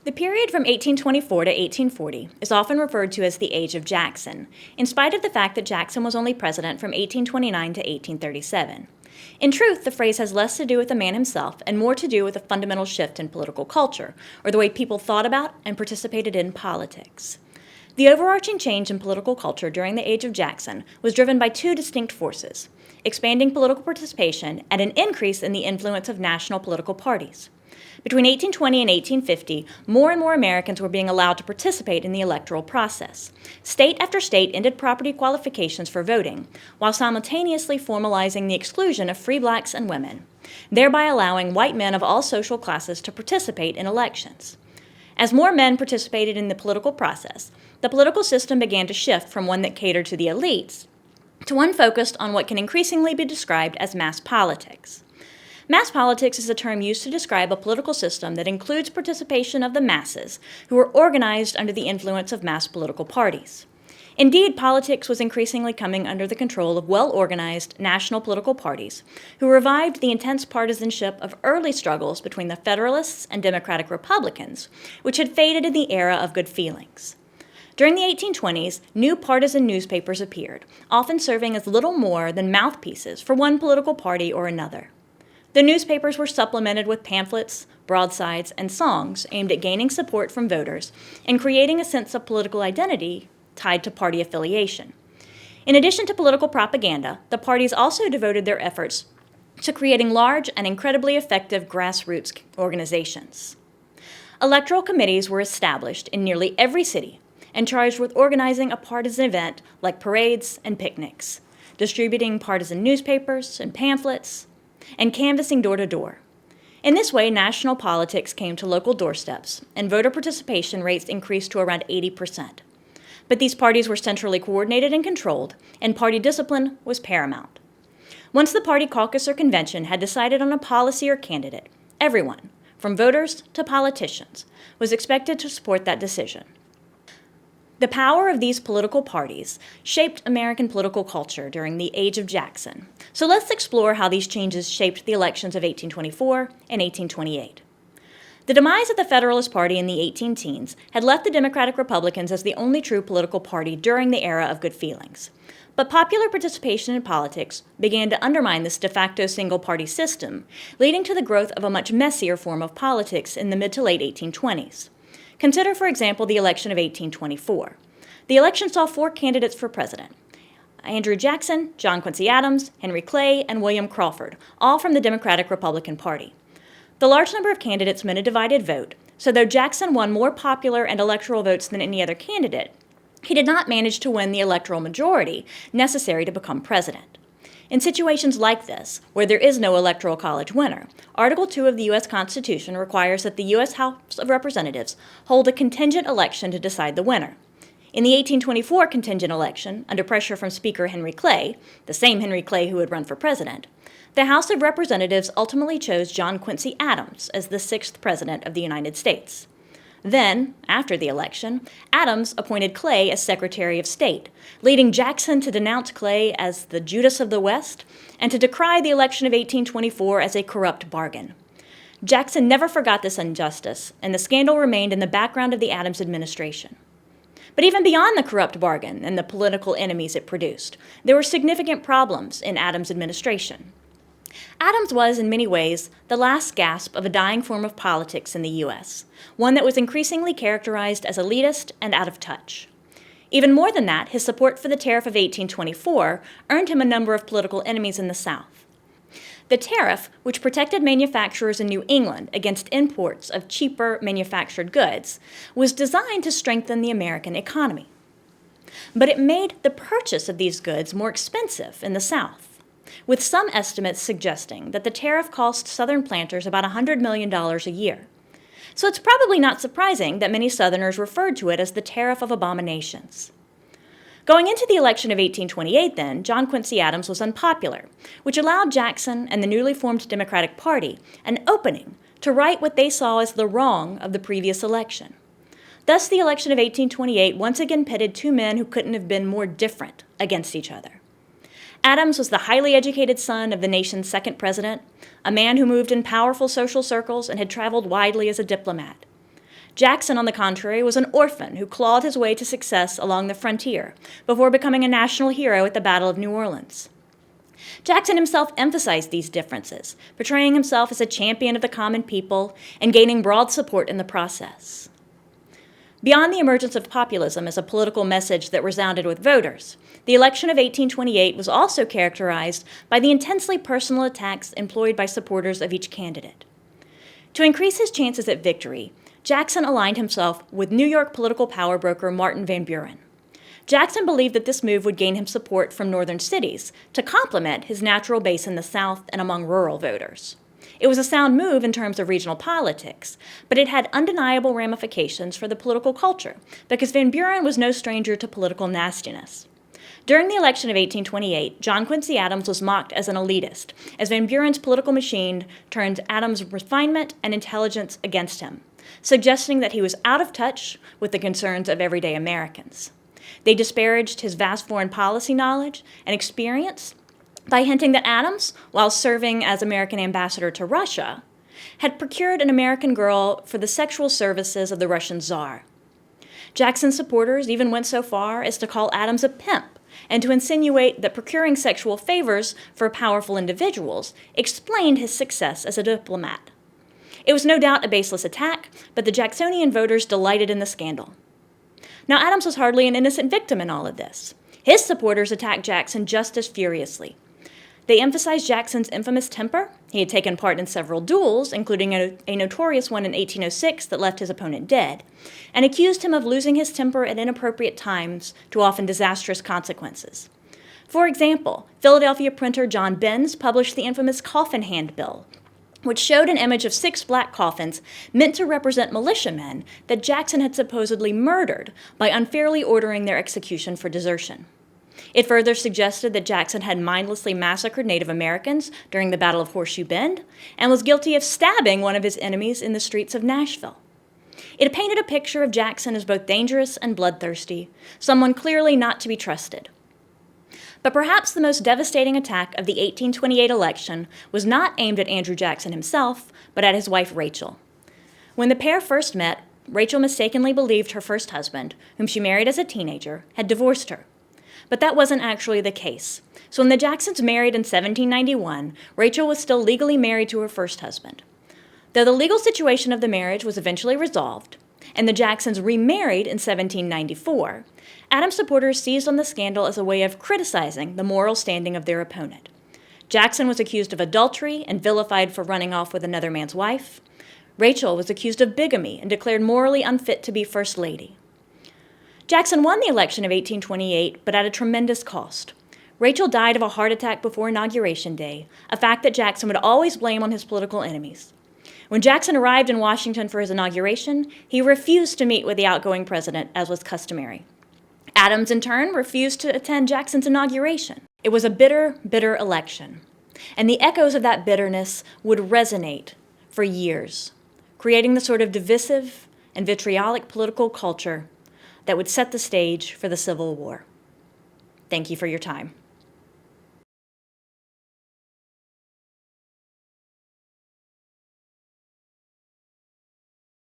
The period from 1824 to 1840 is often referred to as the Age of Jackson, in spite of the fact that Jackson was only president from 1829 to 1837. In truth, the phrase has less to do with the man himself and more to do with a fundamental shift in political culture, or the way people thought about and participated in politics. The overarching change in political culture during the Age of Jackson was driven by two distinct forces: expanding political participation and an increase in the influence of national political parties. Between 1820 and 1850, more and more Americans were being allowed to participate in the electoral process. State after state ended property qualifications for voting, while simultaneously formalizing the exclusion of free blacks and women, thereby allowing white men of all social classes to participate in elections. As more men participated in the political process, the political system began to shift from one that catered to the elites to one focused on what can increasingly be described as mass politics. Mass politics is a term used to describe a political system that includes participation of the masses who are organized under the influence of mass political parties. Indeed, politics was increasingly coming under the control of well-organized national political parties who revived the intense partisanship of early struggles between the Federalists and Democratic Republicans, which had faded in the era of good feelings. During the 1820s, new partisan newspapers appeared, often serving as little more than mouthpieces for one political party or another. The newspapers were supplemented with pamphlets, broadsides, and songs aimed at gaining support from voters and creating a sense of political identity tied to party affiliation. In addition to political propaganda, the parties also devoted their efforts to creating large and incredibly effective grassroots organizations. Electoral committees were established in nearly every city and charged with organizing a partisan event like parades and picnics, distributing partisan newspapers and pamphlets, and canvassing door to door. In this way, national politics came to local doorsteps, and voter participation rates increased to around 80%. But these parties were centrally coordinated and controlled, and party discipline was paramount. Once the party caucus or convention had decided on a policy or candidate, everyone, from voters to politicians, was expected to support that decision. The power of these political parties shaped American political culture during the Age of Jackson. So let's explore how these changes shaped the elections of 1824 and 1828. The demise of the Federalist Party in the 18-teens had left the Democratic Republicans as the only true political party during the era of good feelings. But popular participation in politics began to undermine this de facto single-party system, leading to the growth of a much messier form of politics in the mid to late 1820s. Consider, for example, the election of 1824. The election saw four candidates for president: Andrew Jackson, John Quincy Adams, Henry Clay, and William Crawford, all from the Democratic-Republican Party. The large number of candidates meant a divided vote, so though Jackson won more popular and electoral votes than any other candidate, he did not manage to win the electoral majority necessary to become president. In situations like this, where there is no electoral college winner, Article 2 of the U.S. Constitution requires that the U.S. House of Representatives hold a contingent election to decide the winner. In the 1824 contingent election, under pressure from Speaker Henry Clay, the same Henry Clay who had run for president, the House of Representatives ultimately chose John Quincy Adams as the sixth president of the United States. Then, after the election, Adams appointed Clay as Secretary of State, leading Jackson to denounce Clay as the Judas of the West and to decry the election of 1824 as a corrupt bargain. Jackson never forgot this injustice, and the scandal remained in the background of the Adams administration. But even beyond the corrupt bargain and the political enemies it produced, there were significant problems in Adams' administration. Adams was, in many ways, the last gasp of a dying form of politics in the U.S., one that was increasingly characterized as elitist and out of touch. Even more than that, his support for the tariff of 1824 earned him a number of political enemies in the South. The tariff, which protected manufacturers in New England against imports of cheaper manufactured goods, was designed to strengthen the American economy. But it made the purchase of these goods more expensive in the South, with some estimates suggesting that the tariff cost Southern planters about $100 million a year. So it's probably not surprising that many Southerners referred to it as the Tariff of Abominations. Going into the election of 1828, then, John Quincy Adams was unpopular, which allowed Jackson and the newly formed Democratic Party an opening to right what they saw as the wrong of the previous election. Thus, the election of 1828 once again pitted two men who couldn't have been more different against each other. Adams was the highly educated son of the nation's second president, a man who moved in powerful social circles and had traveled widely as a diplomat. Jackson, on the contrary, was an orphan who clawed his way to success along the frontier before becoming a national hero at the Battle of New Orleans. Jackson himself emphasized these differences, portraying himself as a champion of the common people and gaining broad support in the process. Beyond the emergence of populism as a political message that resounded with voters, the election of 1828 was also characterized by the intensely personal attacks employed by supporters of each candidate. To increase his chances at victory, Jackson aligned himself with New York political power broker Martin Van Buren. Jackson believed that this move would gain him support from northern cities to complement his natural base in the South and among rural voters. It was a sound move in terms of regional politics, but it had undeniable ramifications for the political culture because Van Buren was no stranger to political nastiness. During the election of 1828, John Quincy Adams was mocked as an elitist, as Van Buren's political machine turned Adams' refinement and intelligence against him, suggesting that he was out of touch with the concerns of everyday Americans. They disparaged his vast foreign policy knowledge and experience by hinting that Adams, while serving as American ambassador to Russia, had procured an American girl for the sexual services of the Russian Tsar. Jackson's supporters even went so far as to call Adams a pimp and to insinuate that procuring sexual favors for powerful individuals explained his success as a diplomat. It was no doubt a baseless attack, but the Jacksonian voters delighted in the scandal. Now, Adams was hardly an innocent victim in all of this. His supporters attacked Jackson just as furiously. They emphasized Jackson's infamous temper. He had taken part in several duels, including a notorious one in 1806 that left his opponent dead, and accused him of losing his temper at inappropriate times to often disastrous consequences. For example, Philadelphia printer John Benz published the infamous Coffin Handbill, which showed an image of 6 black coffins meant to represent militiamen that Jackson had supposedly murdered by unfairly ordering their execution for desertion. It further suggested that Jackson had mindlessly massacred Native Americans during the Battle of Horseshoe Bend and was guilty of stabbing one of his enemies in the streets of Nashville. It painted a picture of Jackson as both dangerous and bloodthirsty, someone clearly not to be trusted. But perhaps the most devastating attack of the 1828 election was not aimed at Andrew Jackson himself, but at his wife Rachel. When the pair first met, Rachel mistakenly believed her first husband, whom she married as a teenager, had divorced her. But that wasn't actually the case. So when the Jacksons married in 1791, Rachel was still legally married to her first husband. Though the legal situation of the marriage was eventually resolved, and the Jacksons remarried in 1794, Adams supporters seized on the scandal as a way of criticizing the moral standing of their opponent. Jackson was accused of adultery and vilified for running off with another man's wife. Rachel was accused of bigamy and declared morally unfit to be First Lady. Jackson won the election of 1828, but at a tremendous cost. Rachel died of a heart attack before Inauguration Day, a fact that Jackson would always blame on his political enemies. When Jackson arrived in Washington for his inauguration, he refused to meet with the outgoing president, as was customary. Adams, in turn, refused to attend Jackson's inauguration. It was a bitter, bitter election, and the echoes of that bitterness would resonate for years, creating the sort of divisive and vitriolic political culture that would set the stage for the Civil War. Thank you for your time.